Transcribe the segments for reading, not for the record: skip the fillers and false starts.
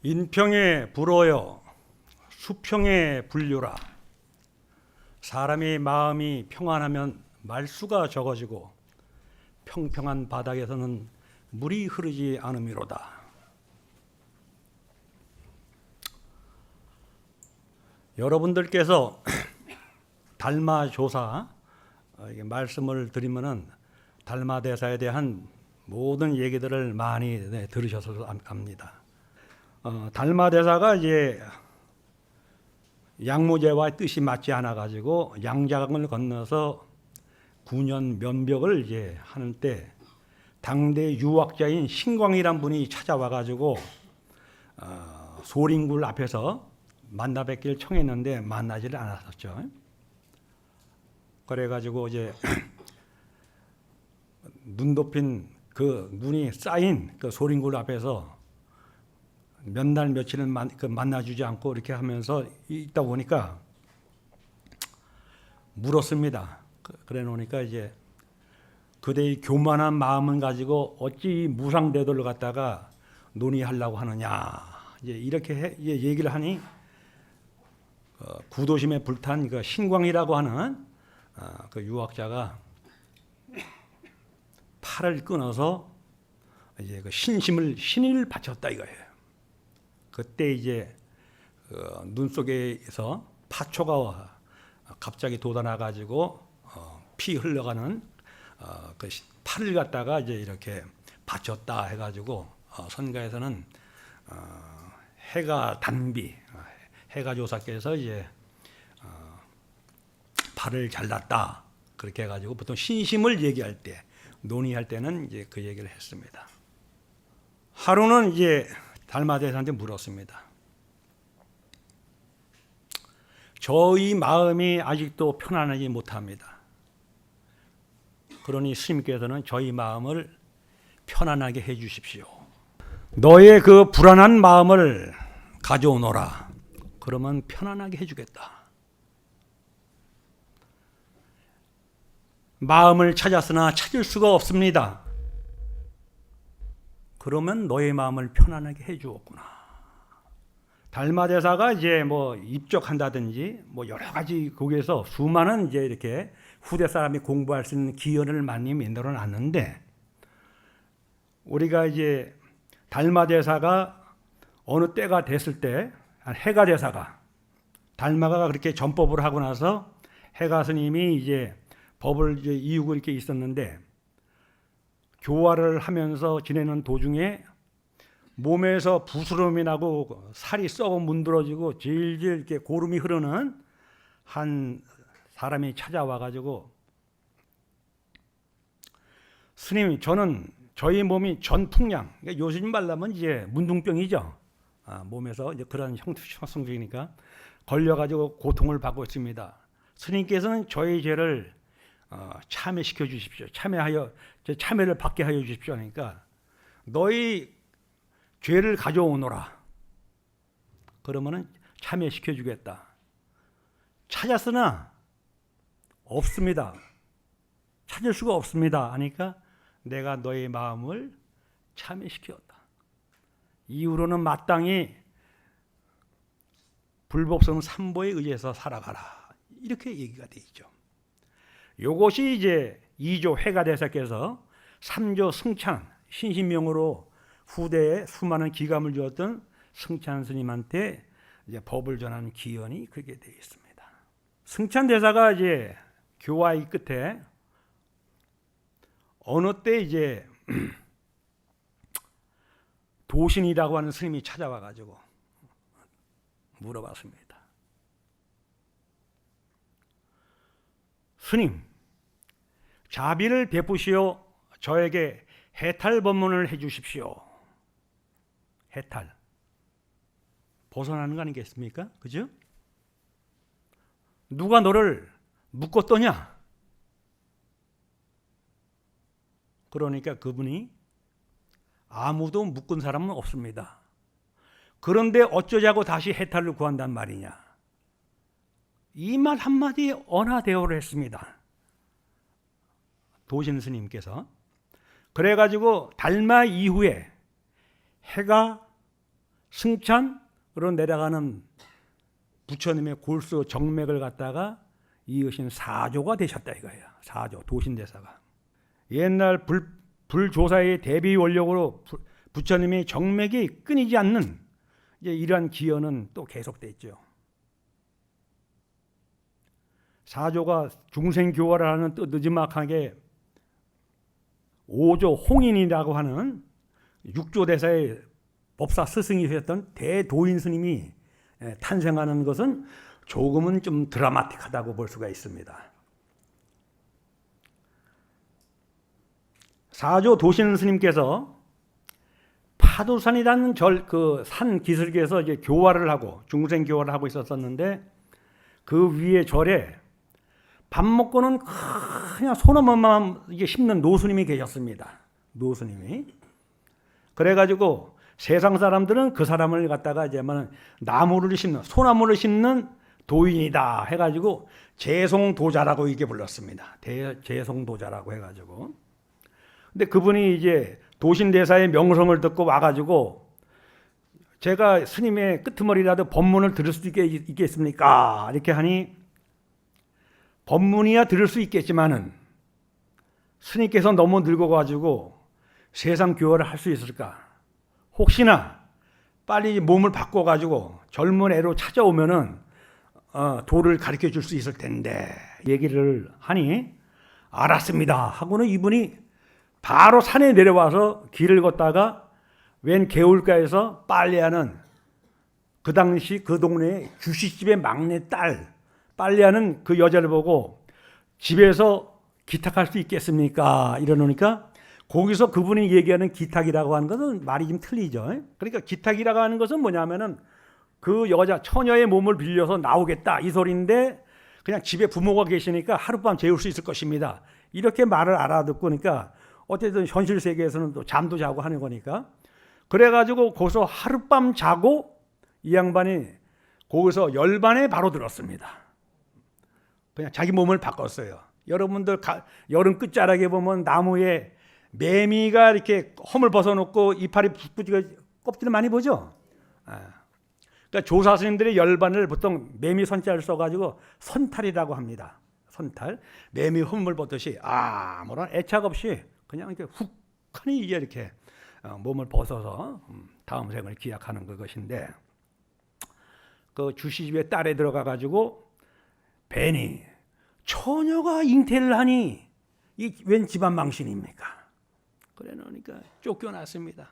인평에 불어여 수평에 불류라. 사람의 마음이 평안하면 말수가 적어지고 평평한 바닥에서는 물이 흐르지 않음이로다. 여러분들께서 달마조사 말씀을 드리면은 달마대사에 대한 모든 얘기들을 많이 들으셔서 압니다. 달마대사가 이제 양무제와 뜻이 맞지 않아 가지고 양장을 건너서 9년 면벽을 이제 하는 때 당대 유학자인 신광이란 분이 찾아와 가지고 소림굴 앞에서 만나 뵙기를 청했는데 만나지를 않았었죠. 그래 가지고 이제 눈 덮인 그 눈이 쌓인 그 소림굴 앞에서 몇 날 며칠은 만나주지 않고 이렇게 하면서 있다 보니까 물었습니다. 그래 놓으니까 이제 그대의 교만한 마음을 가지고 어찌 무상대도를 갖다가 논의하려고 하느냐, 이제 이렇게 얘기를 하니 구도심에 불탄 그 신광이라고 하는 그 유학자가 팔을 끊어서 이제 그 신을 바쳤다 이거예요. 그때 이제 눈 속에서 파초가 갑자기 돋아나 가지고 피 흘러가는 그 팔을 갖다가 이제 이렇게 바쳤다 해가지고 선가에서는 해가 단비, 해가 조사께서 이제 팔을 잘랐다 그렇게 해가지고 보통 신심을 얘기할 때 논의할 때는 이제 그 얘기를 했습니다. 하루는 이제 달마대사한테 물었습니다. 저희 마음이 아직도 편안하지 못합니다. 그러니 스님께서는 저희 마음을 편안하게 해 주십시오. 너의 그 불안한 마음을 가져오너라. 그러면 편안하게 해 주겠다. 마음을 찾았으나 찾을 수가 없습니다. 그러면 너의 마음을 편안하게 해 주었구나. 달마대사가 이제 뭐 입적한다든지 뭐 여러 가지 거기에서 수많은 이제 이렇게 후대 사람이 공부할 수 있는 기회를 많이 만들어 놨는데, 우리가 이제 달마대사가 어느 때가 됐을 때 해가 대사가 달마가 그렇게 전법을 하고 나서 해가 스님이 이제 법을 이제 이유고 이렇게 있었는데, 교화를 하면서 지내는 도중에 몸에서 부스럼이 나고 살이 썩어 문드러지고 질질 이렇게 고름이 흐르는 한 사람이 찾아와 가지고, 스님, 저는 저희 몸이 전풍량, 그러니까 요즘 말하면 이제 문둥병이죠. 몸에서 이제 그런 형성적이니까 걸려 가지고 고통을 받고 있습니다. 스님께서는 저희 죄를 참회시켜 주십시오. 참회를 받게 하여 주십시오. 그러니까 너희 죄를 가져오너라. 그러면은 참회시켜 주겠다. 찾았으나 없습니다. 찾을 수가 없습니다. 하니까 내가 너의 마음을 참회시켰다. 이후로는 마땅히 불법성 삼보에 의해서 살아가라. 이렇게 얘기가 돼 있죠. 요것이 이제 2조 해가대사께서 3조 승찬 신신명으로 후대에 수많은 기감을 주었던 승찬 스님한테 이제 법을 전하는 기원이 그렇게 되어 있습니다. 승찬 대사가 이제 교화의 끝에 어느 때 이제 도신이라고 하는 스님이 찾아와 가지고 물어봤습니다. 스님, 자비를 베푸시어 저에게 해탈 법문을 해 주십시오. 해탈, 벗어나는 거 아니겠습니까? 그죠? 누가 너를 묶었더냐? 그러니까 그분이 아무도 묶은 사람은 없습니다. 그런데 어쩌자고 다시 해탈을 구한단 말이냐? 이 말 한마디에 언하대오를 했습니다. 도신 스님께서. 그래가지고 달마 이후에 해가 승천으로 내려가는 부처님의 골수 정맥을 갖다가 이으신 사조가 되셨다 이거예요. 사조 도신대사가. 옛날 불조사의 대비 원력으로 부처님의 정맥이 끊이지 않는 이제 이러한 기여는 또 계속됐죠. 사조가 중생교화를 하는 또 느지막하게 5조 홍인이라고 하는 6조 대사의 법사 스승이셨던 대도인 스님이 탄생하는 것은 조금은 좀 드라마틱하다고 볼 수가 있습니다. 사조 도신 스님께서 파도산이라는 그 산 기슭에서 이제 교화를 하고 중생 교화를 하고 있었는데 그 위에 절에 밥 먹고는 그냥 소나무만 이게 심는 노스님이 계셨습니다. 노스님이. 그래가지고 세상 사람들은 그 사람을 갖다가 이제만 나무를 심는 소나무를 심는 도인이다 해가지고 재송도자라고 이게 불렀습니다. 재송도자라고 해가지고. 근데 그분이 이제 도신대사의 명성을 듣고 와가지고 제가 스님의 끄트머리라도 법문을 들을 수 있겠습니까? 이렇게 하니 법문이야 들을 수 있겠지만은 스님께서 너무 늙어가지고 세상 교화를 할 수 있을까? 혹시나 빨리 몸을 바꿔가지고 젊은 애로 찾아오면은 도를 가르쳐 줄 수 있을 텐데 얘기를 하니 알았습니다 하고는 이분이 바로 산에 내려와서 길을 걷다가 웬 개울가에서 빨래하는 그 당시 그 동네에 주식집의 막내 딸 빨래하는 그 여자를 보고 집에서 기탁할 수 있겠습니까? 이러니까 거기서 그분이 얘기하는 기탁이라고 하는 것은 말이 좀 틀리죠. 그러니까 기탁이라고 하는 것은 뭐냐면은 그 여자 처녀의 몸을 빌려서 나오겠다 이 소리인데 그냥 집에 부모가 계시니까 하룻밤 재울 수 있을 것입니다. 이렇게 말을 알아듣고 그러니까 어쨌든 현실 세계에서는 또 잠도 자고 하는 거니까 그래가지고 거기서 하룻밤 자고 이 양반이 거기서 열반에 바로 들었습니다. 그냥 자기 몸을 바꿨어요. 여러분들 여름 끝자락에 보면 나무에 매미가 이렇게 험을 벗어놓고 이파리 부지가 껍질을 많이 보죠. 그러니까 조사 스님들의 열반을 보통 매미 선자를 써가지고 선탈이라고 합니다. 선탈. 매미 험을 벗듯이 아무런 애착 없이 그냥 이렇게 훅하니 이렇게 몸을 벗어서 다음 생을 기약하는 그것인데 그 주시집에 딸에 들어가가지고 뵈니 처녀가 잉태를 하니 이 웬 집안 망신입니까? 그래 놓으니까 쫓겨났습니다.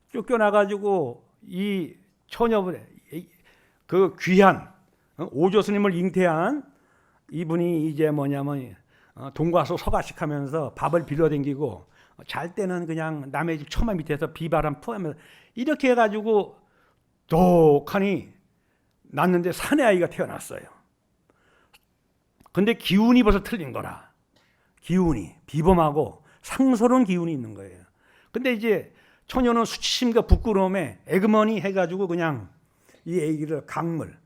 쫓겨나가지고 이 처녀분의 그 귀한 오조 스님을 잉태한 이분이 이제 뭐냐면 동과서 서가식 하면서 밥을 빌어댕기고 잘 때는 그냥 남의 집 처마 밑에서 비바람 푸하면서 이렇게 해가지고 독하니 낳는데 사내 아이가 태어났어요. 근데 기운이 벌써 틀린 거라. 기운이 비범하고 상스러운 기운이 있는 거예요. 근데 이제 처녀는 수치심과 부끄러움에 에그머니 해가지고 그냥 이 아기를 강물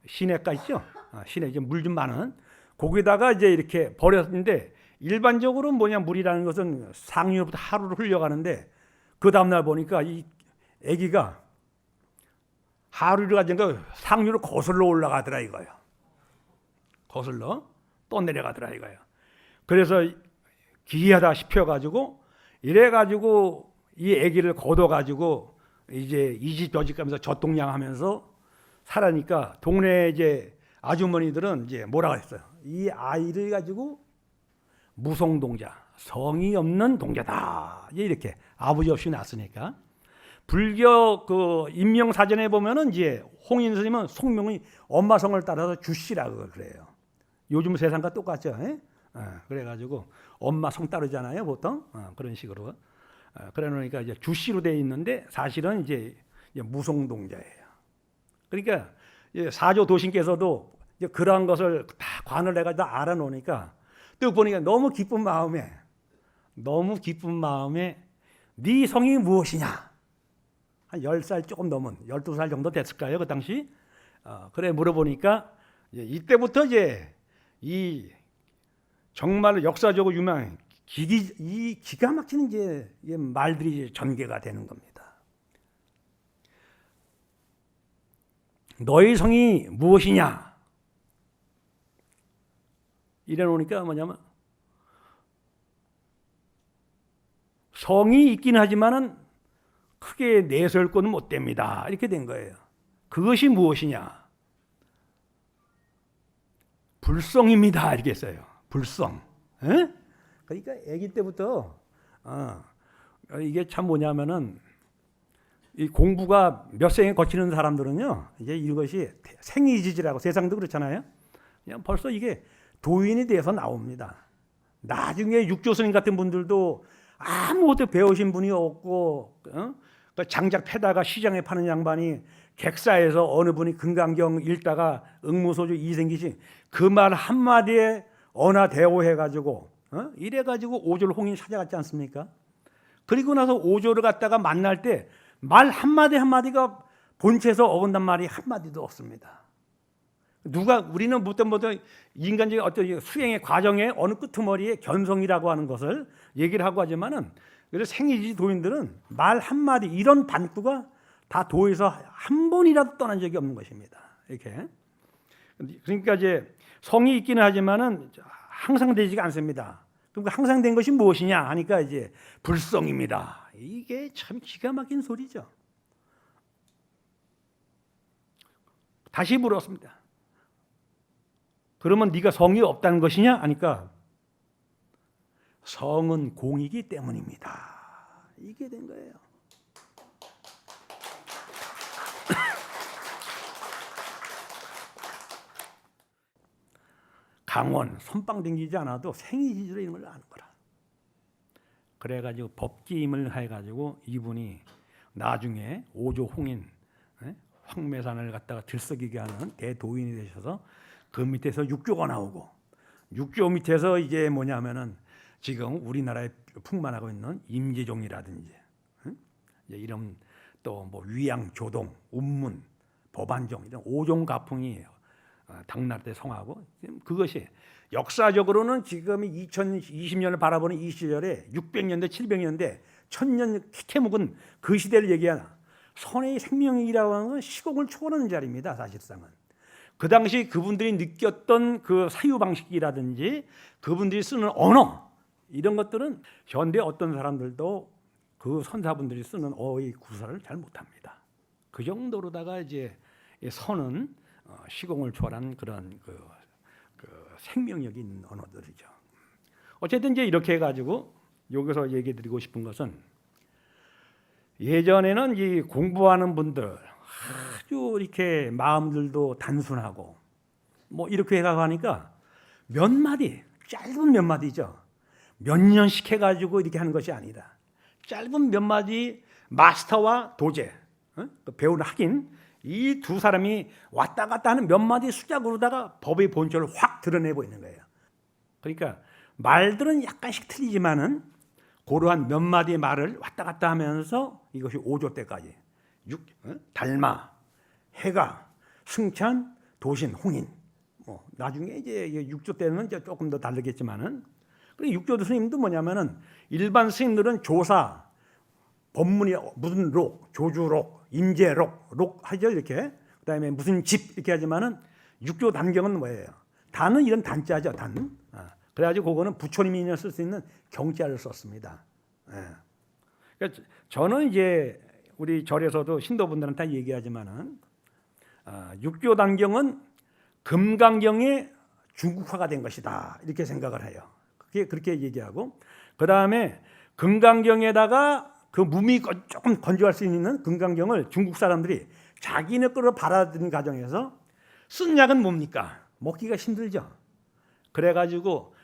시내가 있죠. 시내 이제 물 좀 많은 거기다가 이제 이렇게 버렸는데 일반적으로 뭐냐 물이라는 것은 상류부터 하루를 흘려가는데 그 다음날 보니까 이 아기가 하루를 가지고 상류로 거슬러 올라가더라 이거예요. 거슬러 또 내려가더라 이거예요. 그래서 기이하다 싶어가지고 이래가지고 이 아기를 걷어가지고 이제 이 집 저 집 가면서 젖동냥하면서 살아니까 동네 이제 아주머니들은 이제 뭐라고 했어요? 이 아이를 가지고 무성동자, 성이 없는 동자다. 이렇게 아버지 없이 낳았으니까. 불교 그 인명사전에 보면은 이제 홍인 스님은 속명이 엄마 성을 따라서 주씨라고 그래요. 요즘 세상과 똑같죠. 그래가지고 엄마 성 따르잖아요, 보통. 그런 식으로. 그래 놓으니까 이제 주씨로 되어 있는데 사실은 이제 무성동자예요. 그러니까 사조 도신께서도 그러한 것을 다 관을 해가지고 알아 놓으니까 또 보니까 너무 기쁜 마음에 네 성이 무엇이냐? 한 10살 조금 넘은 12살 정도 됐을까요? 그 당시. 그래 물어보니까 이때부터 이제 이 정말로 역사적으로 유명한 기가 막히는 이제 말들이 전개가 되는 겁니다. 너희 성이 무엇이냐? 이래 놓으니까 뭐냐면 성이 있긴 하지만은 크게 내세울 것은 못 됩니다. 이렇게 된 거예요. 그것이 무엇이냐? 불성입니다. 이렇게 했어요. 불성. 에? 그러니까 아기 때부터 이게 참 뭐냐면은 이 공부가 몇 생에 거치는 사람들은요, 이제 이것이 생이지지라고 세상도 그렇잖아요. 그냥 벌써 이게 도인이 돼서 나옵니다. 나중에 육조스님 같은 분들도 아무것도 배우신 분이 없고, 그 장작 패다가 시장에 파는 양반이 객사에서 어느 분이 금강경 읽다가 응무소주 이생기시 그 말 한마디에 언화대오해가지고 이래가지고 오졸 홍인 찾아갔지 않습니까? 그리고 나서 오졸을 갖다가 만날 때 말 한마디 한마디가 본체에서 어긋난 말이 한마디도 없습니다. 누가 우리는 무슨 인간적인 어떤 수행의 과정의 어느 끄트머리에 견성이라고 하는 것을 얘기를 하고 하지만은 그래서 생이지 도인들은 말 한마디 이런 반구가 다 도에서 한 번이라도 떠난 적이 없는 것입니다. 이렇게. 그러니까 이제 성이 있기는 하지만은 항상 되지가 않습니다. 그럼 항상 된 것이 무엇이냐 하니까 이제 불성입니다. 이게 참 기가 막힌 소리죠. 다시 물었습니다. 그러면 네가 성이 없다는 것이냐 하니까 성은 공이기 때문입니다. 이게 된 거예요. 강원 손빵 댕기지 않아도 생이지로 이런 걸 아는 거라. 그래가지고 법기임을 해가지고 이분이 나중에 오조 홍인 황매산을 갖다가 들썩이게 하는 대도인이 되셔서 그 밑에서 육조가 나오고 육조 밑에서 이제 뭐냐면은 지금 우리나라에 풍만하고 있는 임재종이라든지 이런 또 뭐 위양, 조동, 운문, 법안종 이런 오종 가풍이 당나라 때 성하고 그것이 역사적으로는 지금 2020년을 바라보는 이 시절에 600년대, 700년대, 1000년 캐묵은 그 시대를 얘기하나 선의 생명이라고 하는 건 시공을 초월하는 자리입니다. 사실상은. 그 당시 그분들이 느꼈던 그 사유 방식이라든지 그분들이 쓰는 언어 이런 것들은 현대 어떤 사람들도 그 선사분들이 쓰는 어의 구사를 잘 못합니다. 그 정도로다가 이제 선은 시공을 초월한 그런 그 생명력이 있는 언어들이죠. 어쨌든 이제 이렇게 해가지고 여기서 얘기드리고 싶은 것은 예전에는 이 공부하는 분들 아주 이렇게 마음들도 단순하고 뭐 이렇게 해가고 하니까 몇 마디 짧은 몇 마디죠. 몇 년씩 해가지고 이렇게 하는 것이 아니라 짧은 몇 마디 마스터와 도제 배우는 학인 이 두 사람이 왔다 갔다 하는 몇 마디 수작으로다가 법의 본질을 확 드러내 보이는 거예요. 그러니까 말들은 약간씩 틀리지만은 그러한 몇 마디의 말을 왔다 갔다 하면서 이것이 5조 때까지 달마, 해가, 승찬, 도신, 홍인 뭐 나중에 이제 6조 때는 이제 조금 더 다르겠지만은 그리고 6조 스님도 뭐냐면은 일반 스님들은 조사 법문이 무슨 록, 조주록, 임재록, 록 하죠 이렇게. 그다음에 무슨 집 이렇게 하지만은 육조 단경은 뭐예요? 단은 이런 단자죠 단. 그래가지고 그거는 부처님이 쓸 수 있는 경자를 썼습니다. 그러니까 저는 이제 우리 절에서도 신도분들한테 얘기하지만은 육조 단경은 금강경의 중국화가 된 것이다 이렇게 생각을 해요. 그렇게 얘기하고 그 다음에 금강경에다가 그 몸이 조금 건조할 수 있는 금강경을 중국 사람들이 자기네 거로 받아들인 과정에서 쓴 약은 뭡니까? 먹기가 힘들죠. 그래가지고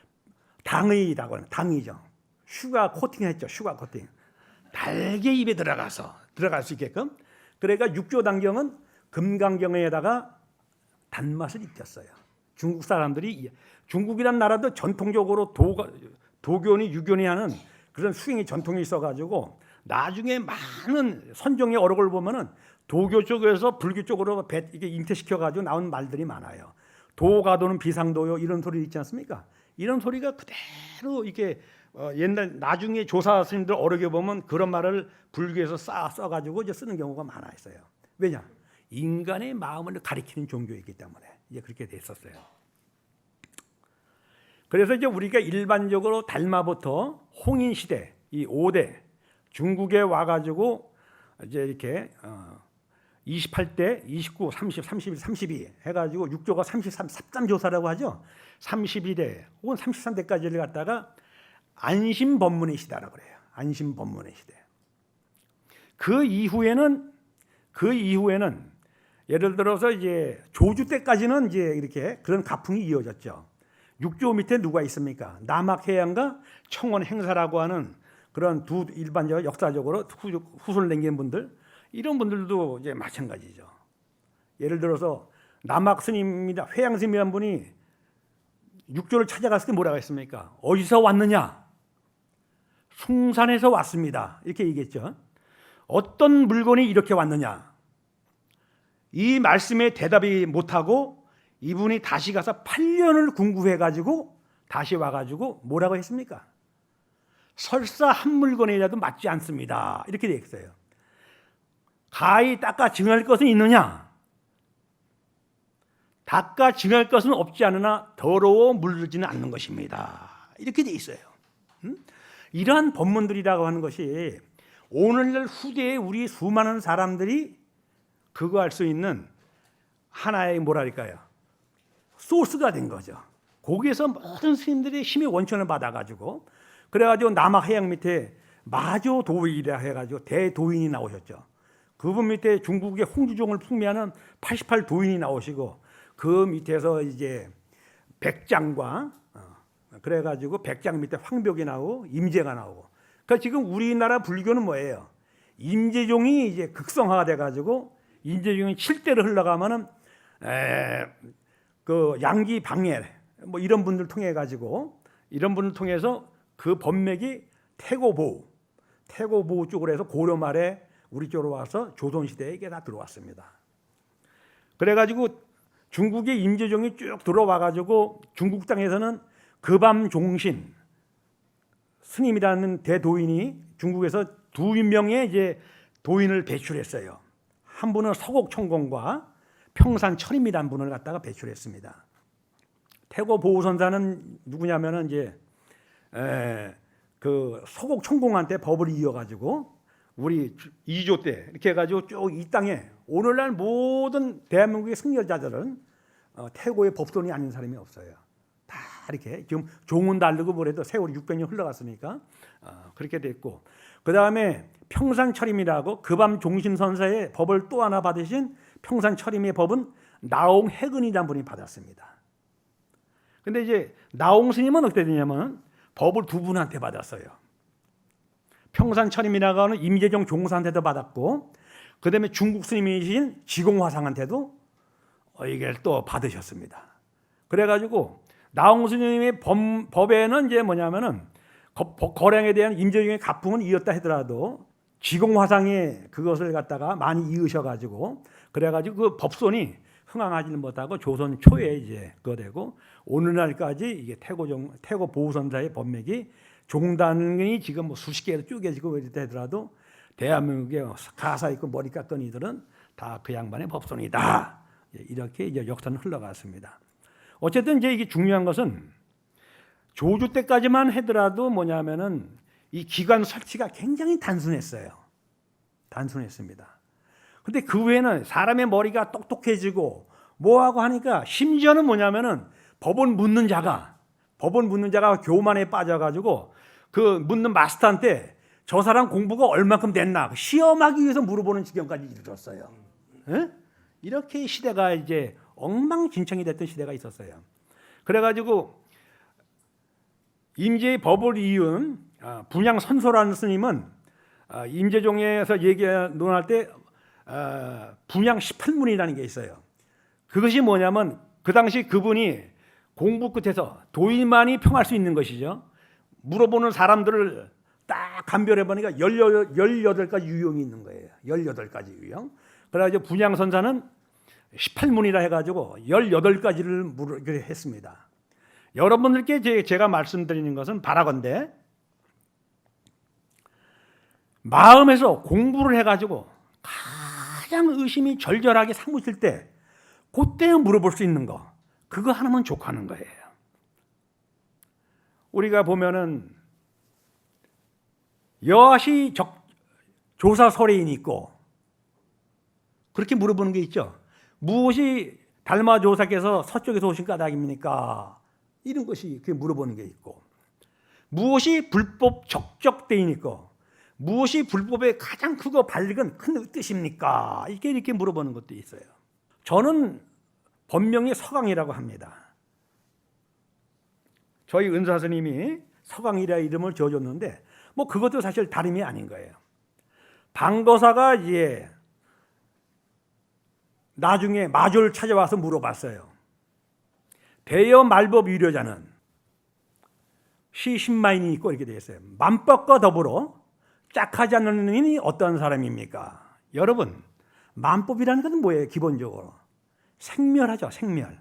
당의라고 하는 당이죠. 슈가 코팅했죠. 슈가 코팅. 달게 입에 들어갈 수 있게끔. 그러니까 육조 단경은 금강경에다가 단맛을 입혔어요. 중국 사람들이 중국이란 나라도 전통적으로 도교니 유교니 하는 그런 수행의 전통이 있어가지고 나중에 많은 선종의 어록을 보면은 도교 쪽에서 불교 쪽으로 이게 잉태시켜가지고 나온 말들이 많아요. 도가도는 비상도요 이런 소리 있지 않습니까? 이런 소리가 그대로 이게 옛날 나중에 조사 스님들 어록에 보면 그런 말을 불교에서 써가지고 이제 쓰는 경우가 많아 있어요. 왜냐? 인간의 마음을 가리키는 종교이기 때문에 이제 그렇게 됐었어요. 그래서 이제 우리가 일반적으로 달마부터 홍인 시대 이 5대 중국에 와가지고 이제 이렇게 28대, 29, 30, 31, 32 해가지고 6조가 33 삽담조사라고 하죠. 32대 혹은 33대까지를 갖다가 안심법문의 시대라고 그래요. 안심법문의 시대. 그 이후에는 예를 들어서 이제 조주 때까지는 이제 이렇게 그런 가풍이 이어졌죠. 6조 밑에 누가 있습니까? 남학해양과 청원 행사라고 하는 그런 두 일반적 역사적으로 후손을 남긴 분들, 이런 분들도 이제 마찬가지죠. 예를 들어서 남학 스님입니다. 회양 스님이라는 분이 6조를 찾아갔을 때 뭐라고 했습니까? 어디서 왔느냐? 숭산에서 왔습니다. 이렇게 얘기했죠. 어떤 물건이 이렇게 왔느냐? 이 말씀에 대답이 못하고 이분이 다시 가서 8년을 궁구해가지고 다시 와가지고 뭐라고 했습니까? 설사 한 물건이라도 맞지 않습니다. 이렇게 되어 있어요. 가히 닦아 증할 것은 있느냐? 닦아 증할 것은 없지 않으나 더러워 물르지는 않는 것입니다. 이렇게 되어 있어요. 이러한 법문들이라고 하는 것이 오늘날 후대에 우리 수많은 사람들이 그거 할 수 있는 하나의 뭐랄까요? 소스가 된 거죠. 거기에서 모든 스님들이 힘의 원천을 받아가지고 그래가지고 남학해양 밑에 마조도인이라 해가지고 대도인이 나오셨죠. 그분 밑에 중국의 홍주종을 풍미하는 88도인이 나오시고 그 밑에서 이제 백장과 그래가지고 백장 밑에 황벽이 나오고 임재가 나오고. 그러니까 지금 우리나라 불교는 뭐예요? 임재종이 이제 극성화가 돼가지고 임재종이 7대를 흘러가면은 그 양기 방해 뭐 이런 분들 통해 가지고 이런 분을 통해서 그 법맥이 태고보우 쪽으로 해서 고려 말에 우리 쪽으로 와서 조선 시대에 이게 다 들어왔습니다. 그래가지고 중국의 임재종이 쭉 들어와가지고 중국 땅에서는 급암종신 스님이라는 대도인이 중국에서 두 명의 이제 도인을 배출했어요. 한 분은 서곡청공과 평산철임이라는 분을 갖다가 배출했습니다. 태고보우선사는 누구냐면은 이제 그 서곡청공한테 법을 이어가지고 우리 2조 때 이렇게 해가지고 쭉 이 땅에 오늘날 모든 대한민국의 승려자들은 태고의 법손이 아닌 사람이 없어요. 다 이렇게 지금 종은 다르고 뭐래도 세월이 600년 흘러갔으니까 그렇게 됐고, 그 다음에 평산철임이라고 급암종신선사의 법을 또 하나 받으신 평산철임의 법은 나홍해근이라는 분이 받았습니다. 근데 이제 나홍 스님은 어떻게 되냐면 법을 두 분한테 받았어요. 평산철임이라고 하는 임재종 종사한테도 받았고, 그 다음에 중국 스님이신 지공화상한테도 이걸 또 받으셨습니다. 그래가지고 나홍 스님의 법에는 이제 뭐냐면은 거량에 대한 임재종의 가풍은 이었다 하더라도 지공화상의 그것을 갖다가 많이 이으셔가지고 그래가지고 그 법손이 흥황하지는 못하고 조선 초에 이제 그거 되고 오늘날까지 이게 태고 보우선사의 법맥이 종단이 지금 뭐 수십 개로 쪼개지고 이랬다 하더라도 대한민국에 가사 있고 머리 깎은 이들은 다 그 양반의 법손이다. 이렇게 이제 역사는 흘러갔습니다. 어쨌든 이제 이게 중요한 것은 조주 때까지만 하더라도 뭐냐면은 이 기관 설치가 굉장히 단순했어요. 단순했습니다. 근데 그 외에는 사람의 머리가 똑똑해지고 뭐하고 하니까 심지어는 뭐냐면은 법원 묻는 자가 교만에 빠져가지고 그 묻는 마스터한테 저 사람 공부가 얼마큼 됐나 시험하기 위해서 물어보는 지경까지 이르렀어요. 에? 이렇게 시대가 이제 엉망진창이 됐던 시대가 있었어요. 그래가지고 임재의 법을 이은 분양선소라는 스님은 임재종에서 논할 때 분양 18문이라는 게 있어요. 그것이 뭐냐면 그 당시 그분이 공부 끝에서 도인만이 평할 수 있는 것이죠. 물어보는 사람들을 딱 감별해보니까 18가지 유형이 있는 거예요. 18가지 유형. 그래가지고 분양선사는 18문이라 해가지고 18가지를 했습니다. 여러분들께 제가 말씀드리는 것은 바라건대 마음에서 공부를 해가지고 가장 의심이 절절하게 사무칠 때 그때 물어볼 수 있는 거, 그거 하나만 족하는 거예요. 우리가 보면은 여하시 조사 서례인이 있고 그렇게 물어보는 게 있죠. 무엇이 달마 조사께서 서쪽에서 오신 까닭입니까? 이런 것이 그렇게 물어보는 게 있고, 무엇이 불법 적적대인이 있고, 무엇이 불법의 가장 크고 밝은 큰 뜻입니까? 이렇게 물어보는 것도 있어요. 저는 본명이 서강이라고 합니다. 저희 은사 스님이 서강이라 이름을 지어줬는데 뭐 그것도 사실 다름이 아닌 거예요. 방거사가 이제 나중에 마조를 찾아와서 물어봤어요. 대여 말법 유료자는 시 10만인이 있고 이렇게 되어 있어요. 만법과 더불어 짝하지 않는 이는 어떤 사람입니까? 여러분, 만법이라는 것은 뭐예요? 기본적으로 생멸하죠. 생멸.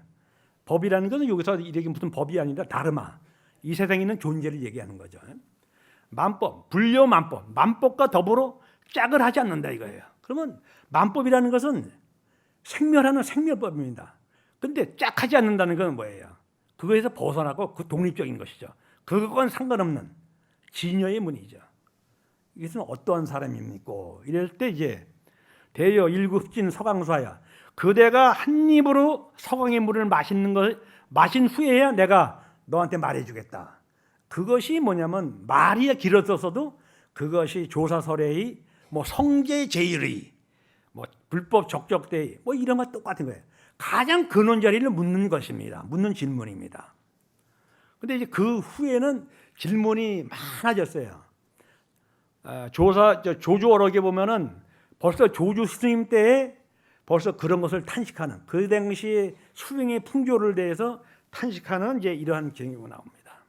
법이라는 것은 여기서 이렇게 무슨 법이 아니라 다르마, 이 세상에 있는 존재를 얘기하는 거죠. 만법, 불려 만법, 만법과 더불어 짝을 하지 않는다 이거예요. 그러면 만법이라는 것은 생멸하는 생멸법입니다. 근데 짝하지 않는다는 건 뭐예요? 그거에서 벗어나고 그 독립적인 것이죠. 그건 상관없는 진여의 문이죠. 이것은 어떠한 사람입니까? 이럴 때 이제 대여 일급진 서강수하야, 그대가 한 입으로 서강의 물을 마시는 걸 마신 후에야 내가 너한테 말해주겠다. 그것이 뭐냐면 말이 길어졌어도 그것이 조사설의 뭐 성제 제일의 뭐 불법 적적대의 뭐 이런 것 똑같은 거예요. 가장 근원 자리를 묻는 것입니다. 묻는 질문입니다. 근데 이제 그 후에는 질문이 많아졌어요. 조주어록에 보면은 벌써 조주 스님 때에 벌써 그런 것을 탄식하는, 그 당시 수행의 풍조를 대해서 탄식하는 이제 이러한 경우가 나옵니다.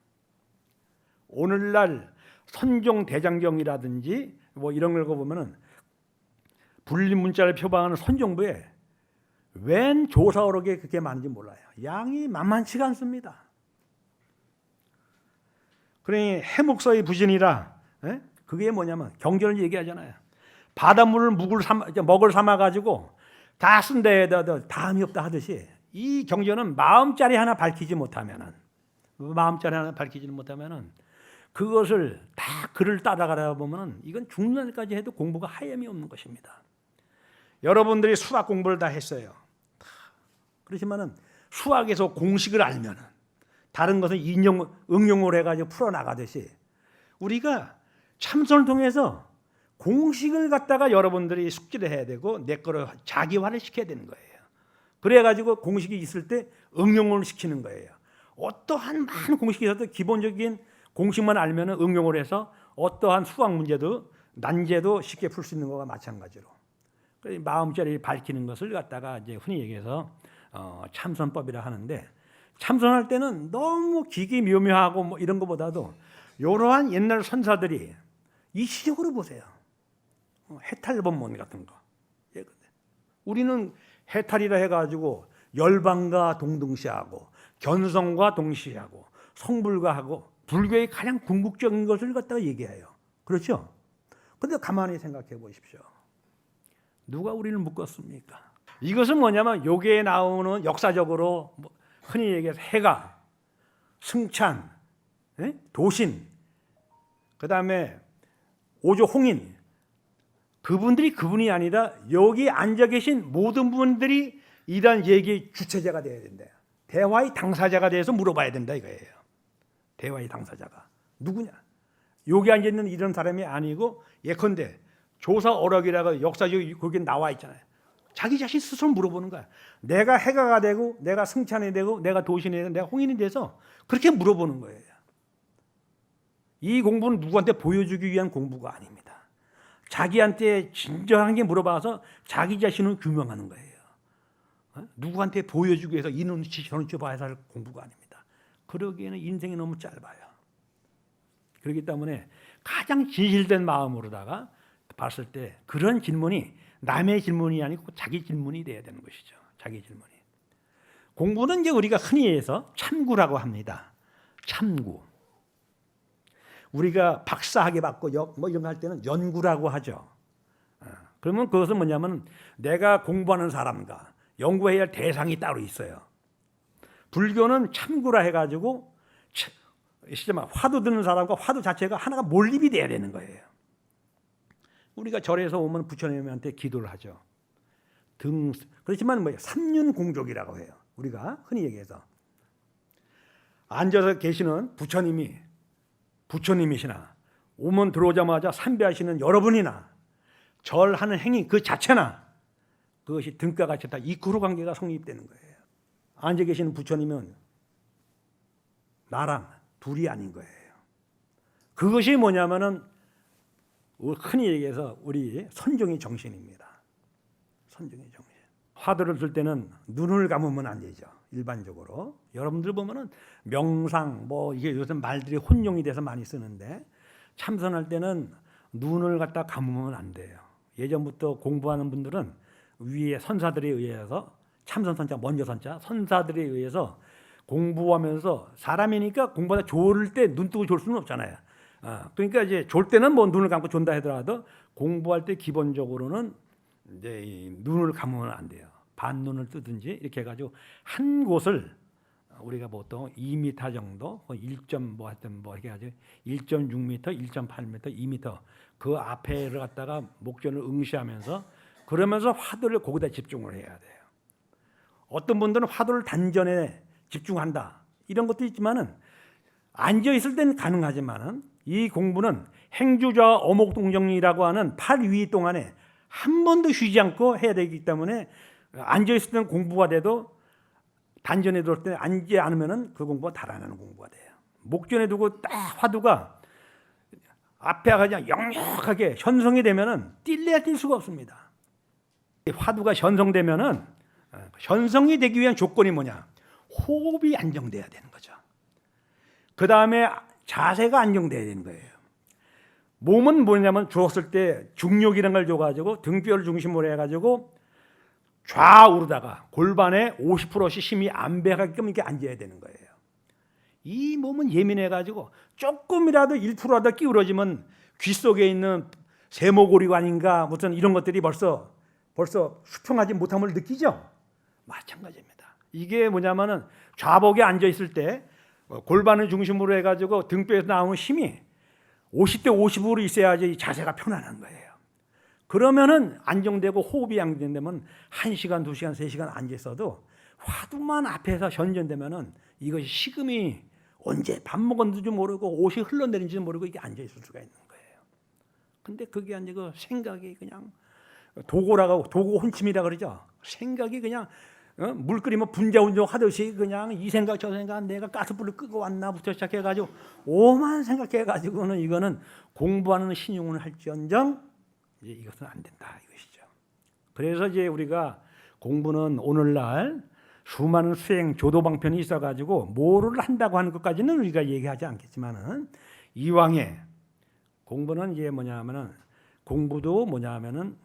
오늘날 선종 대장경이라든지 뭐 이런 걸 보면은 불림 문자를 표방하는 선종부에 웬 조사어록에 그렇게 많은지 몰라요. 양이 만만치가 않습니다. 그러니 해묵서의 부진이라, 그게 뭐냐면 경전을 얘기하잖아요. 바닷물을 먹을 삼아가지고 다 쓴데에다 다음이 없다 하듯이 이 경전은 마음자리 하나 밝히지 못하면은, 그것을 다 글을 따라가다 보면은 이건 죽는 날까지 해도 공부가 하염이 없는 것입니다. 여러분들이 수학 공부를 다 했어요. 그렇지만은 수학에서 공식을 알면은 다른 것은 응용을 해가지고 풀어나가듯이 우리가 참선을 통해서 공식을 갖다가 여러분들이 숙지를 해야 되고 내 거를 자기화를 시켜야 되는 거예요. 그래가지고 공식이 있을 때 응용을 시키는 거예요. 어떠한 많은 공식이 있어도 기본적인 공식만 알면 응용을 해서 어떠한 수학 문제도 난제도 쉽게 풀 수 있는 것과 마찬가지로 마음자리를 밝히는 것을 갖다가 이제 흔히 얘기해서 참선법이라 하는데, 참선할 때는 너무 기기묘묘하고 뭐 이런 것보다도 이러한 옛날 선사들이 이시적으로 보세요. 해탈법문 같은 거. 우리는 해탈이라 해가지고 열반과 동등시하고 견성과 동시하고 성불가하고 불교의 가장 궁극적인 것을 갖다가 얘기해요. 그렇죠? 그런데 가만히 생각해 보십시오. 누가 우리를 묶었습니까? 이것은 뭐냐면 여기에 나오는 역사적으로 흔히 얘기해서 해가, 승찬, 도신, 그 다음에 오조 홍인, 그분이 아니라 여기 앉아 계신 모든 분들이 이런 얘기의 주체자가 되어야 된대요. 대화의 당사자가 돼서 물어봐야 된다 이거예요. 대화의 당사자가 누구냐? 여기 앉아 있는 이런 사람이 아니고 예컨대 조사어록이라고 역사적으로 거기 나와 있잖아요. 자기 자신 스스로 물어보는 거야. 내가 해가가 되고 내가 승찬이 되고 내가 도신이 되고 내가 홍인이 돼서 그렇게 물어보는 거예요. 이 공부는 누구한테 보여주기 위한 공부가 아닙니다. 자기한테 진정하게 물어봐서 자기 자신을 규명하는 거예요. 누구한테 보여주기 위해서 이 눈치 저 눈치 봐야 할 공부가 아닙니다. 그러기에는 인생이 너무 짧아요. 그렇기 때문에 가장 진실된 마음으로다가 봤을 때 그런 질문이 남의 질문이 아니고 자기 질문이 돼야 되는 것이죠. 자기 질문이. 공부는 이제 우리가 흔히 해서 참구라고 합니다. 참구. 우리가 박사학위 받고 뭐 이런 거 할 때는 연구라고 하죠. 그러면 그것은 뭐냐면 내가 공부하는 사람과 연구해야 할 대상이 따로 있어요. 불교는 참구라 해가지고 화두 드는 사람과 화두 자체가 하나가 몰입이 돼야 되는 거예요. 우리가 절에서 오면 부처님한테 기도를 하죠. 그렇지만 뭐예요? 삼륜공족이라고 해요. 우리가 흔히 얘기해서 앉아서 계시는 부처님이시나 오면 들어오자마자 삼배하시는 여러분이나 절하는 행위 그 자체나 그것이 등가 같이 다 이쿠르 관계가 성립되는 거예요. 앉아 계시는 부처님은 나랑 둘이 아닌 거예요. 그것이 뭐냐면은 흔히 얘기해서 우리 선종의 정신입니다. 선종의 정신. 화두를 쓸 때는 눈을 감으면 안 되죠. 일반적으로 여러분들 보면은 명상 뭐 이게 요즘 말들이 혼용이 돼서 많이 쓰는데 참선할 때는 눈을 갖다 감으면 안 돼요. 예전부터 공부하는 분들은 위에 선사들에 의해서 참선선자 먼저 선자 선사들에 의해서 공부하면서 사람이니까 공부하다 졸을 때 눈 뜨고 졸 수는 없잖아요. 그러니까 이제 졸 때는 뭐 눈을 감고 존다 하더라도 공부할 때 기본적으로는 이제 눈을 감으면 안 돼요. 반눈을 뜨든지 이렇게 해가지고 한 곳을 우리가 보통 2m 정도, 1뭐 하여튼 뭐 이렇게 해가지고 1.6m, 1.8m, 2m 그 앞에를 갖다가 목전을 응시하면서 그러면서 화두를 거기다 집중을 해야 돼요. 어떤 분들은 화두를 단전에 집중한다 이런 것도 있지만은 앉아 있을 때는 가능하지만은 이 공부는 행주자 어목동정이라고 하는 8위 동안에 한 번도 쉬지 않고 해야 되기 때문에 앉아 있을 때는 공부가 돼도 단전에 들을 때 앉지 않으면은 그 공부가 달아나는 공부가 돼요. 목전에 두고 딱 화두가 앞에 그냥 역력하게 현성이 되면은 뛸래야 뛸 수가 없습니다. 화두가 현성되면은 현성이 되기 위한 조건이 뭐냐? 호흡이 안정돼야 되는 거죠. 그 다음에 자세가 안정돼야 되는 거예요. 몸은 뭐냐면 주었을 때 중력이라는 걸 줘가지고 등뼈를 중심으로 해가지고 좌우로다가 골반에 50%씩 힘이 안 배가게끔 이렇게 앉아야 되는 거예요. 이 몸은 예민해가지고 조금이라도 1%라도 기울어지면 귀 속에 있는 세모골이가 아닌가 무슨 이런 것들이 벌써 수평하지 못함을 느끼죠. 마찬가지입니다. 이게 뭐냐면은 좌복에 앉아 있을 때 골반을 중심으로 해가지고 등뼈에서 나오는 힘이 50대 50으로 있어야지 자세가 편안한 거예요. 그러면은 안정되고 호흡이 안정되면 1시간, 2시간, 3시간 앉아 있어도 화두만 앞에서 현전되면은 이것이 식음이 언제 밥 먹었는지도 모르고 옷이 흘러내린지도 모르고 이게 앉아 있을 수가 있는 거예요. 근데 그게 아니고 생각이 그냥 도고 혼침이라 그러죠. 생각이 그냥 물 끓이면 분자운동 하듯이 그냥 이 생각 저 생각 내가 가스불을 끄고 왔나부터 시작해가지고 오만 생각해가지고는 이거는 공부하는 신용을 할지언정 이것은 안 된다 이것이죠. 그래서 이제 우리가 공부는 오늘날 수많은 수행 조도 방편이 있어가지고 뭐를 한다고 하는 것까지는 우리가 얘기하지 않겠지만은 이왕에 공부는 이제 뭐냐면은 공부도 뭐냐면은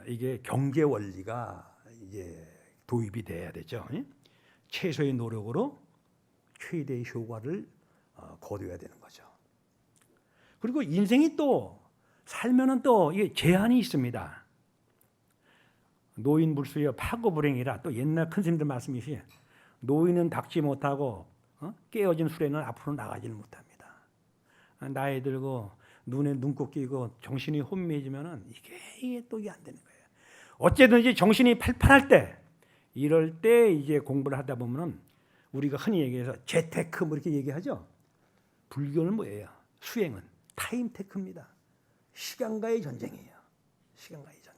이게 경제 원리가 이제 도입이 돼야 되죠. 최소의 노력으로 최대의 효과를 거둬야 되는 거죠. 그리고 인생이 또 살면은 또 이게 제한이 있습니다. 노인 불수여 파고불행이라 또 옛날 큰 스님들 말씀이시 노인은 닥지 못하고 깨어진 수레는 앞으로 나가지를 못합니다. 나이 들고 눈에 눈곱 끼고 정신이 혼미해지면은 이게 또 이게 안 되는 거예요. 어쨌든지 정신이 팔팔할 때 이럴 때 이제 공부를 하다 보면은 우리가 흔히 얘기해서 재테크 뭐 이렇게 얘기하죠. 불교는 뭐예요? 수행은 타임테크입니다. 시간과의 전쟁이에요. 시간과의 전쟁.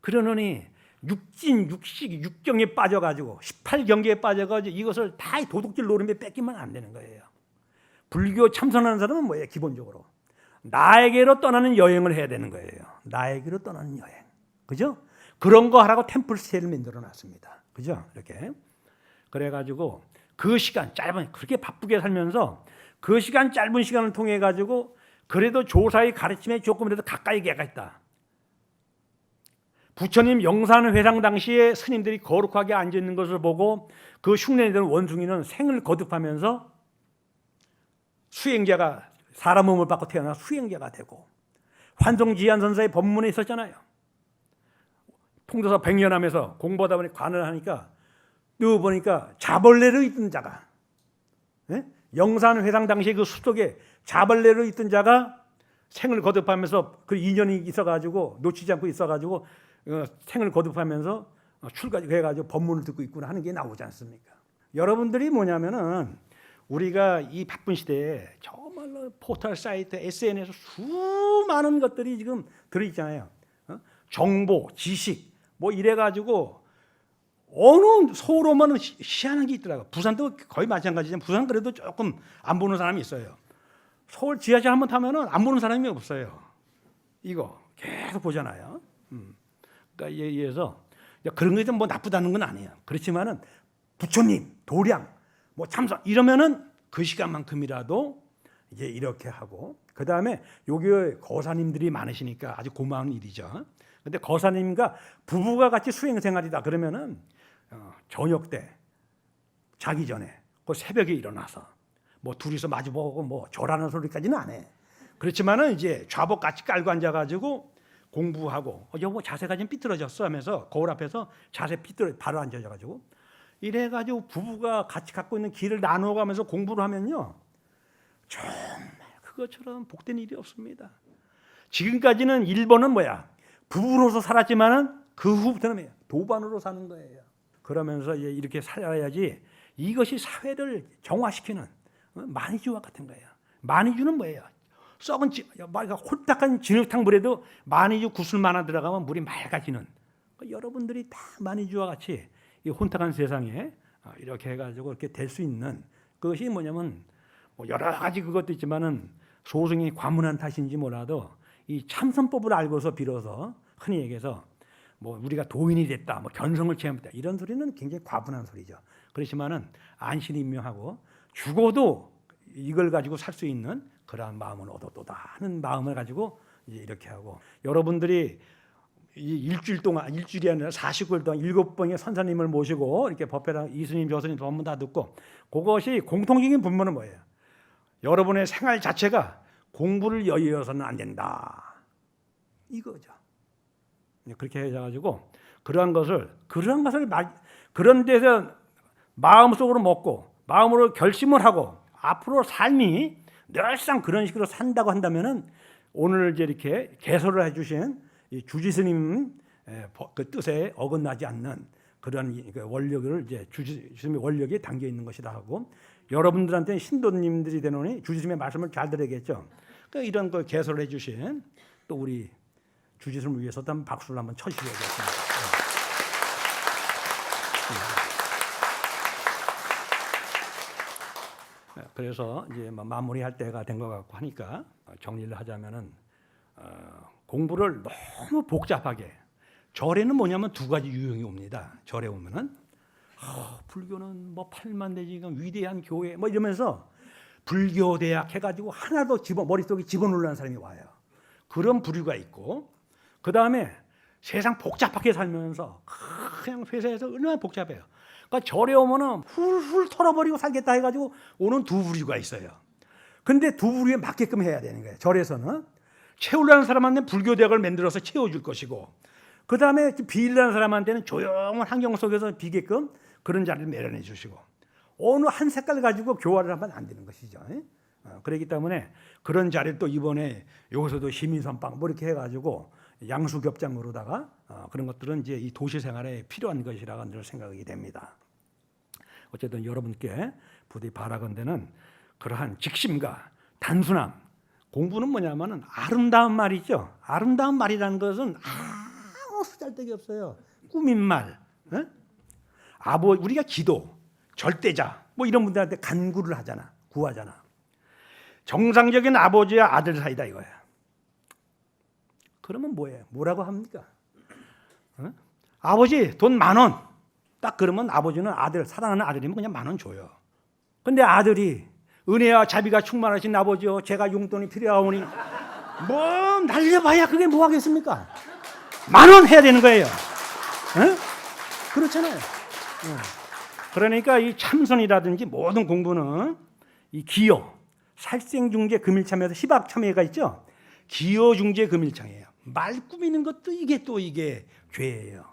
그러느니 육정에 빠져가지고 18경계에 빠져가지고 이것을 다 도둑질 노름에 뺏기면 안 되는 거예요. 불교 참선하는 사람은 뭐예요? 기본적으로 나에게로 떠나는 여행을 해야 되는 거예요. 나에게로 떠나는 여행. 그죠? 그런 거 하라고 템플스테이를 만들어 놨습니다. 그죠? 이렇게. 그래가지고 그 시간 짧은 그렇게 바쁘게 살면서 그 시간 짧은 시간을 통해 가지고 그래도 조사의 가르침에 조금이라도 가까이 가가 있다. 부처님 영산회상 당시에 스님들이 거룩하게 앉아 있는 것을 보고 그 흉내내던 원숭이는 생을 거듭하면서 수행자가 사람 몸을 받고 태어나 수행자가 되고 환송지한 선사의 법문에 있었잖아요. 통도사 백년하면서 공부하다 보니 관을 하니까 또 보니까 자벌레로 있던 자가, 영산회상 당시 그 숲속에 자벌레로 있던 자가 생을 거듭하면서 그 인연이 있어가지고 놓치지 않고 있어가지고 생을 거듭하면서 출가해가지고 법문을 듣고 있구나 하는 게 나오지 않습니까? 여러분들이 뭐냐면은 우리가 이 바쁜 시대에 정말로 포털 사이트, SNS 수많은 것들이 지금 들어있잖아요. 정보, 지식 뭐 이래가지고 어느 서울 오면은 희한한 게 있더라고요. 부산도 거의 마찬가지지만 부산 그래도 조금 안 보는 사람이 있어요. 서울 지하철 한번 타면은 안 보는 사람이 없어요. 이거 계속 보잖아요. 그러니까 예에서 그런 게 좀 뭐 나쁘다는 건 아니에요. 그렇지만은 부처님, 도량, 뭐 참선 이러면은 그 시간만큼이라도 이제 이렇게 하고 그 다음에 여기 거사님들이 많으시니까 아주 고마운 일이죠. 근데 거사님과 부부가 같이 수행생활이다 그러면은 저녁 때 자기 전에 그 새벽에 일어나서 뭐 둘이서 마주보고 뭐 절하는 소리까지는 안 해. 그렇지만은 이제 좌복 같이 깔고 앉아가지고 공부하고 여보 자세가 좀 삐뚤어졌어 하면서 거울 앞에서 자세 삐뚤어 바로 앉아가지고 이래가지고 부부가 같이 갖고 있는 길을 나눠가면서 공부를 하면요 정말 그것처럼 복된 일이 없습니다. 지금까지는 일본은 뭐야 부부로서 살았지만은 그 후부터는 뭐야 도반으로 사는 거예요. 그러면서 이렇게 살아야지 이것이 사회를 정화시키는 만이주와 같은 거예요. 만이주는 뭐예요? 썩은 홀딱한 진흙탕 물에도 만이주 구슬만 하나 들어가면 물이 맑아지는 여러분들이 다 만이주와 같이 이 혼탁한 세상에 이렇게 해가지고 이렇게 될 수 있는 그것이 뭐냐면 뭐 여러 가지 그것도 있지만은 소승이 과문한 탓인지 몰라도 이 참선법을 알고서 비로소 흔히 얘기해서 뭐 우리가 도인이 됐다, 뭐 견성을 체험했다 이런 소리는 굉장히 과분한 소리죠. 그렇지만은 안신임명하고 죽어도 이걸 가지고 살 수 있는 그러한 마음을 얻었도다 하는 마음을 가지고 이제 이렇게 하고 여러분들이 이 일주일 동안 일주일이 아니라 49일 동안 7번의 선사님을 모시고 이렇게 법회랑 이스님, 저스님 법문 다 듣고 그것이 공통적인 분모는 뭐예요? 여러분의 생활 자체가 공부를 여의어서는 안 된다. 이거죠. 그렇게 해가지고 그런 것을 그런 데서 마음속으로 먹고 마음으로 결심을 하고 앞으로 삶이 늘상 그런 식으로 산다고 한다면은 오늘 이제 이렇게 개설을 해주신 이 주지스님 그 뜻에 어긋나지 않는 그런 원력을 이제 주지스님의 원력이 담겨 있는 것이다 하고 여러분들한테 신도님들이 되노니 주지스님의 말씀을 잘 들어야겠죠. 그러니까 이런 걸 개설해 주신 또 우리 주지스님을 위해서 한번 박수를 한번 쳐주셔야겠습니다. 그래서 이제 마무리할 때가 된 것 같고 하니까 정리를 하자면은 공부를 너무 복잡하게 절에는 뭐냐면 두 가지 유형이 옵니다. 절에 오면은 불교는 뭐 8만 대지가 위대한 교회 뭐 이러면서 불교 대학 해가지고 하나도 머릿속에 집어넣으려는 사람이 와요. 그런 부류가 있고 그 다음에 세상 복잡하게 살면서 그냥 회사에서 얼마나 복잡해요. 그러니까 절에 오면은 훌훌 털어버리고 살겠다 해가지고 오는 두 부류가 있어요. 근데 두 부류에 맞게끔 해야 되는 거예요. 절에서는 채우려는 사람한테는 불교 대학을 만들어서 채워줄 것이고 그 다음에 비일라는 사람한테는 조용한 환경 속에서 비게끔 그런 자리를 마련해 주시고 어느 한 색깔 가지고 교화를 하면 안 되는 것이죠. 그렇기 때문에 그런 자리를 또 이번에 여기서도 시민선방 뭐 이렇게 해가지고 양수겹장으로다가 그런 것들은 이제 이 도시 생활에 필요한 것이라고 늘 생각이 됩니다. 어쨌든 여러분께 부디 바라건대는 그러한 직심과 단순함 공부는 뭐냐면은 아름다운 말이죠. 아름다운 말이라는 것은 아무 쓰잘데기 없어요. 꾸민 말. 우리가 기도, 절대자 뭐 이런 분들한테 간구를 하잖아. 구하잖아. 정상적인 아버지와 아들 사이다 이거야. 그러면 뭐예요? 뭐라고 합니까? 아버지 돈 10,000원. 딱 그러면 아버지는 사랑하는 아들이면 그냥 10,000원 줘요. 근데 아들이 은혜와 자비가 충만하신 아버지요. 제가 용돈이 필요하오니 뭐 날려봐야 그게 뭐 하겠습니까? 10,000원 해야 되는 거예요. 그렇잖아요. 그러니까 이 참선이라든지 모든 공부는 이 기여, 살생중계 금일참여에서 희박참여가 있죠. 기여중재 금일창이에요. 말 꾸미는 것도 이게 죄예요.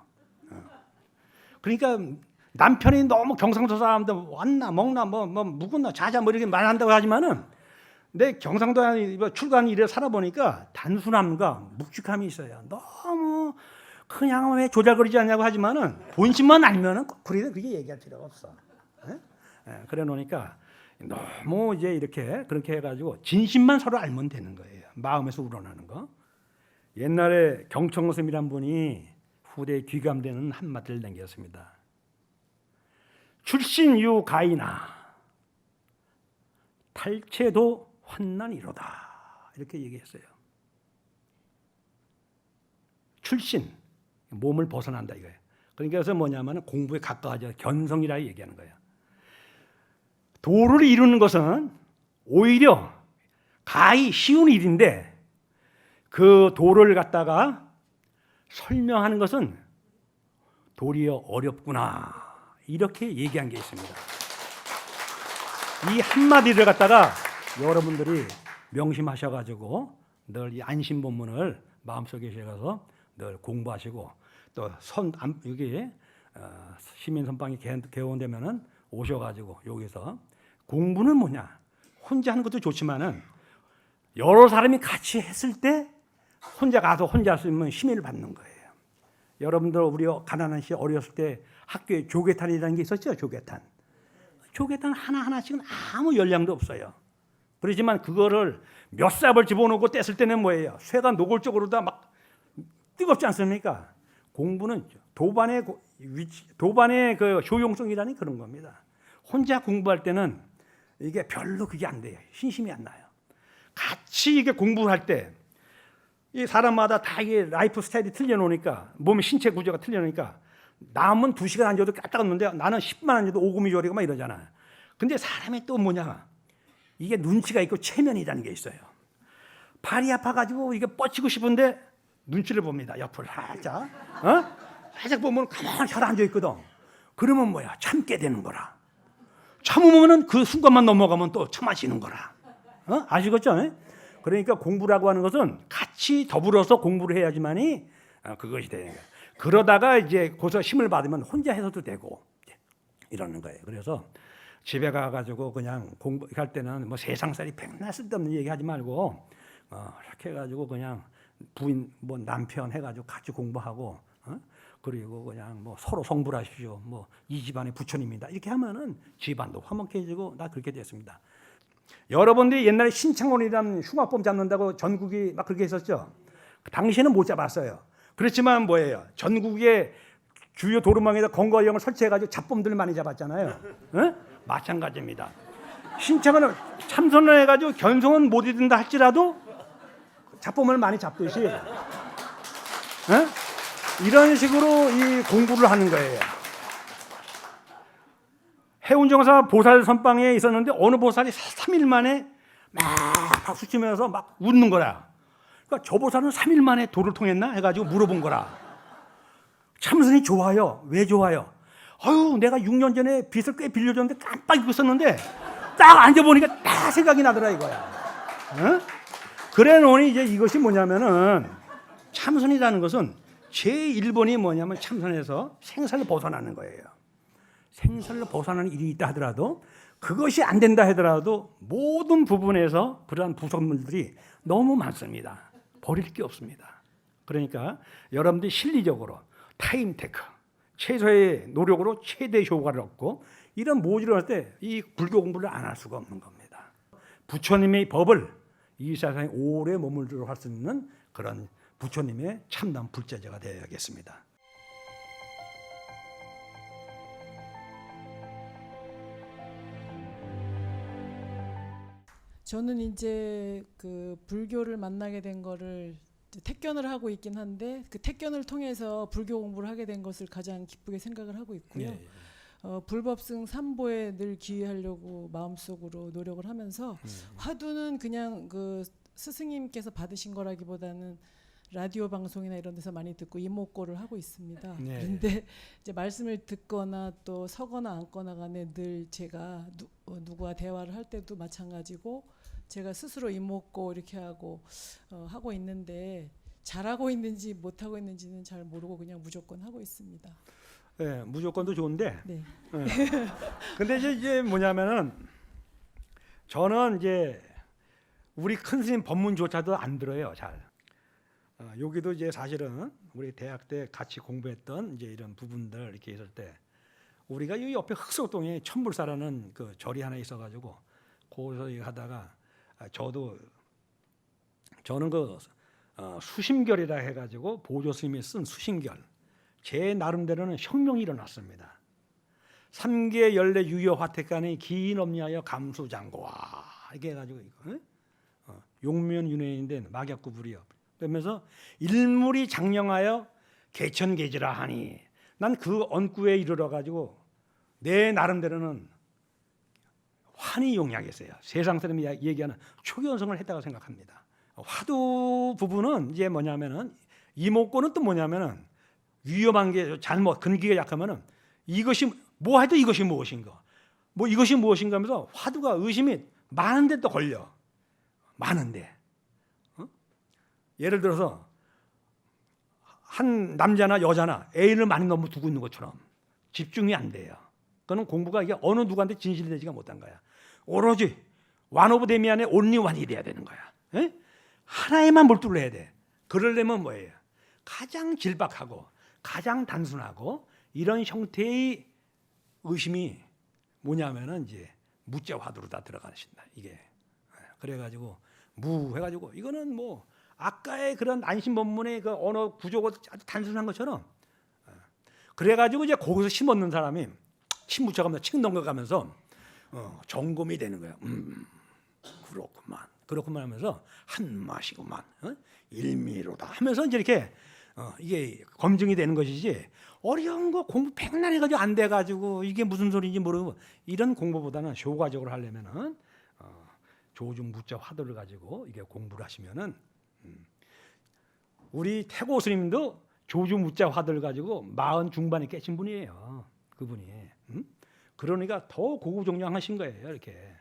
그러니까 남편이 너무 경상도 사람들 왔나 먹나 뭐 묵었나 자자 뭐 이렇게 말한다고 하지만은 내 경상도에 출간 일에 살아보니까 단순함과 묵직함이 있어요. 너무 그냥 왜 조잘거리지 않냐고 하지만은 본심만 알면은 그렇게 얘기할 필요가 없어. 그래 놓으니까 너무 이제 이렇게 그렇게 해가지고 진심만 서로 알면 되는 거예요. 마음에서 우러나는 거. 옛날에 경청스님이란 분이 후대에 귀감되는 한마디를 남겼습니다. 출신유 가이나 탈체도 환난이로다 이렇게 얘기했어요. 출신 몸을 벗어난다 이거예요. 그러니까 그래서 뭐냐면 공부에 가까워져 견성이라 얘기하는 거예요. 도를 이루는 것은 오히려 가히 쉬운 일인데 그 도를 갖다가 설명하는 것은 도리어 어렵구나 이렇게 얘기한 게 있습니다. 이 한마디를 갖다가 여러분들이 명심하셔가지고 늘 이 안심본문을 마음속에 새겨서 늘 공부하시고 또 여기 시민선방이 개원되면은 오셔가지고 여기서 공부는 뭐냐 혼자 하는 것도 좋지만은 여러 사람이 같이 했을 때 혼자 가서 혼자 할 수 있는 힘을 받는 거예요. 여러분들 우리 가난한 시 어렸을 때 학교에 조계탄이라는 게 있었죠. 조계탄 하나하나씩은 아무 열량도 없어요. 그렇지만 그거를 몇 삽을 집어넣고 뗐을 때는 뭐예요? 쇠가 노골적으로 다 막 뜨겁지 않습니까? 공부는 도반의 그 효용성이라는 그런 겁니다. 혼자 공부할 때는 이게 별로 그게 안 돼요. 신심이 안 나요. 같이 이게 공부를 할 때 이 사람마다 다 이게 라이프 스타일이 틀려놓으니까 몸의 신체 구조가 틀려놓으니까 남은 2시간 앉아도 까딱없는데 나는 10분 앉아도 오금이 저리고 막 이러잖아. 근데 사람이 또 뭐냐 이게 눈치가 있고 체면이라는 게 있어요. 발이 아파가지고 이게 뻗치고 싶은데 눈치를 봅니다. 옆을 살짝 살짝 보면 가만히 혈 앉아 있거든. 그러면 뭐야 참게 되는 거라. 참으면은 그 순간만 넘어가면 또 참아지는 거라. 아시겠죠? 그러니까 공부라고 하는 것은 같이 더불어서 공부를 해야지만이 그것이 되는 거예요. 그러다가 이제 거기서 힘을 받으면 혼자 해서도 되고 이러는 거예요. 그래서 집에 가가지고 그냥 공부할 때는 뭐 세상살이 백날 쓸데없는 얘기하지 말고 이렇게 해가지고 그냥 부인 뭐 남편 해가지고 같이 공부하고 그리고 그냥 뭐 서로 성불하십시오. 뭐 이 집안의 부처님이다 이렇게 하면은 집안도 화목해지고 나 그렇게 됐습니다. 여러분들이 옛날에 신창원이라는 흉악범 잡는다고 전국이 막 그렇게 했었죠. 당시에는 못 잡았어요. 그렇지만 뭐예요? 전국의 주요 도로망에다 검거형을 설치해가지고 잡범들을 많이 잡았잖아요. 마찬가지입니다. 신창원은 참선을 해가지고 견성은 못 이룬다 할지라도 잡범을 많이 잡듯이 이런 식으로 이 공부를 하는 거예요. 해운정사 보살 선방에 있었는데 어느 보살이 3일 만에 막 박수 치면서 막 웃는 거라. 그러니까 저 보살은 3일 만에 도를 통했나 해가지고 물어본 거라. 참선이 좋아요. 왜 좋아요? 아유, 내가 6년 전에 빚을 꽤 빌려줬는데 깜빡 잊고 있었는데 딱 앉아보니까 딱 생각이 나더라 이거야. 그래 놓으니 이제 이것이 뭐냐면은 참선이라는 것은 제1번이 뭐냐면 참선에서 생사를 벗어나는 거예요. 생사를 벗어나는 일이 있다 하더라도 그것이 안 된다 하더라도 모든 부분에서 그러한 부속물들이 너무 많습니다. 버릴 게 없습니다. 그러니까 여러분들이 실리적으로 타임테크, 최소의 노력으로 최대 효과를 얻고 이런 모질을 할 때 이 불교 공부를 안 할 수가 없는 겁니다. 부처님의 법을 이 세상에 오래 머물도록 할 수 있는 그런 부처님의 참담 불자재가 되어야겠습니다. 저는 이제 그 불교를 만나게 된 거를 택견을 하고 있긴 한데 그 택견을 통해서 불교 공부를 하게 된 것을 가장 기쁘게 생각을 하고 있고요. 예. 불법승 3보에 늘 기여하려고 마음속으로 노력을 하면서 화두는 그냥 그 스승님께서 받으신 거라기보다는 라디오 방송이나 이런 데서 많이 듣고 이목고를 하고 있습니다. 네. 그런데 이제 말씀을 듣거나 또 서거나 앉거나 간에 늘 제가 누구와 대화를 할 때도 마찬가지고 제가 스스로 이목고 이렇게 하고 있는데 잘하고 있는지 못하고 있는지는 잘 모르고 그냥 무조건 하고 있습니다. 예, 무조건도 좋은데. 네. 예. 근데 이제 뭐냐면은 저는 이제 우리 큰 스님 법문조차도 안 들어요, 잘. 여기도 이제 사실은 우리 대학 때 같이 공부했던 이제 이런 부분들 이렇게 있을 때 우리가 이 옆에 흑석동에 천불사라는 그 절이 하나 있어가지고 거기서 하다가 저는 그 수심결이라 해가지고 보조 스님이 쓴 수심결 제 나름대로는 혁명이 일어났습니다. 삼계 연례 유효 화택간의 긴 엄리하여 감수장고와 이렇게 해가지고 이거 용면 윤회인된 막약구불이요. 그러면서 일물이 장령하여 개천계지라 하니 난 그 언구에 이르러 가지고 내 나름대로는 환희 용약했어요. 세상 사람이 얘기하는 초기원성을 했다고 생각합니다. 화두 부분은 이제 뭐냐면은 이목고는 또 뭐냐면은 위험한 게 잘못 근기가 약하면은 이것이 뭐 해도 이것이 무엇인가 뭐 이것이 무엇인가 하면서 화두가 의심이 많은데 또 걸려 많은데 예를 들어서 한 남자나 여자나 애인을 많이 너무 두고 있는 것처럼 집중이 안 돼요. 그거는 공부가 이게 어느 누구한테 진실되지가 못한 거야. 오로지 one of them 안에 only one이 돼야 되는 거야. 에? 하나에만 몰두를 해야 돼. 그러려면 뭐예요? 가장 질박하고 가장 단순하고 이런 형태의 의심이 뭐냐면은 이제 무자 화두로 다 들어가신다. 이게 그래가지고 무해가지고 이거는 뭐 아까의 그런 안심법문의 그 언어 구조가 아주 단순한 것처럼 그래가지고 이제 거기서 심었는 사람이 침 묻혀가면서 침 넘겨가면서 점검이 되는 거야. 그렇구만 하면서 한 맛이구만 일미로다 하면서 이제 이렇게 이게 검증이 되는 것이지 어려운 거 공부 백날 해가지고 안 돼가지고 이게 무슨 소리인지 모르고 이런 공부보다는 효과적으로 하려면은 조중 무자 화두를 가지고 이게 공부를 하시면은 우리 태고 스님도 조중 무자 화두를 가지고 40 중반에 깨신 분이에요. 그분이. 그러니까 더 고구정량하신 거예요. 이렇게.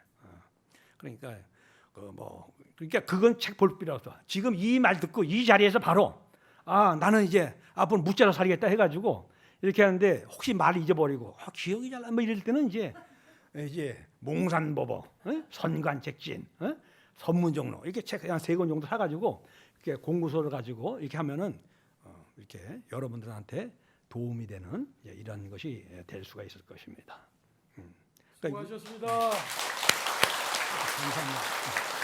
그러니까 그러니까 그건 책 볼 필요 없어. 지금 이 말 듣고 이 자리에서 바로 나는 이제 앞으로 무자로 살겠다 해가지고 이렇게 하는데 혹시 말 잊어버리고 기억이 잘 안 나 이럴 때는 이제 몽산법어, 선관책진, 선문정로 이렇게 책 한 3권 정도 사가지고 이렇게 공부서를 가지고 이렇게 하면은 이렇게 여러분들한테 도움이 되는 이런 것이 될 수가 있을 것입니다. 수고하셨습니다. 감사합니다.